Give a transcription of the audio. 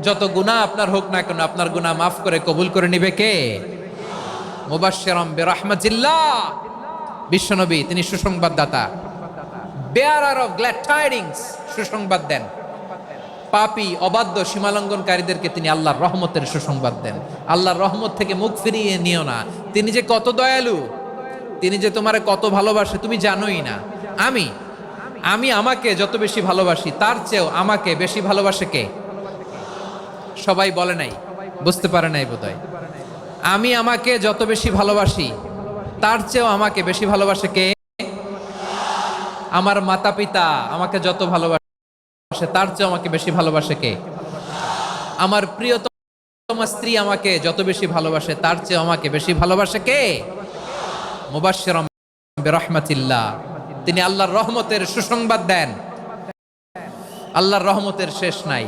যত গুনাহ আপনার হোক না কেন আপনার গুনাহ মাফ করে কবুল করে নিবে কে? মুবাশশিরাম বিরহমাতিল্লাহ, বিশ্বনবী তিনি সুসংবাদদাতা, বেয়ারার অফ গ্ল্যাড টাইডিংস, সুসংবাদ দেন। পাপী অবাধ্য সীমালঙ্ঘনকারীদেরকে তিনি আল্লাহর রহমতের সুসংবাদ দেন। আল্লাহর রহমত থেকে মুখ ফিরিয়ে নিও না। তিনি যে কত দয়ালু, তিনি যে তোমারে কত ভালোবাসে তুমি জানোই না। আমি আমি আমাকে যত বেশি ভালোবাসি তার চেয়েও আমাকে বেশি ভালোবাসে কে? সবাই বলে নাই, বুঝতে পারে নাই বোধহয়। আমি আমাকে যত বেশি ভালোবাসি তার চেয়েও আমাকে বেশি ভালোবাসে কে? আমার মাতা পিতা আমাকে যত ভালোবাসে তার চেয়েও আমাকে বেশি ভালোবাসে কে? আমার প্রিয়তম স্ত্রী আমাকে যত বেশি ভালোবাসে তার চেয়েও আমাকে বেশি ভালোবাসে কে? মুবাশশিরাম বিরহমাতিল্লাহ, তিনি আল্লাহর রহমতের সুসংবাদ দেন। আল্লাহর রহমতের শেষ নাই।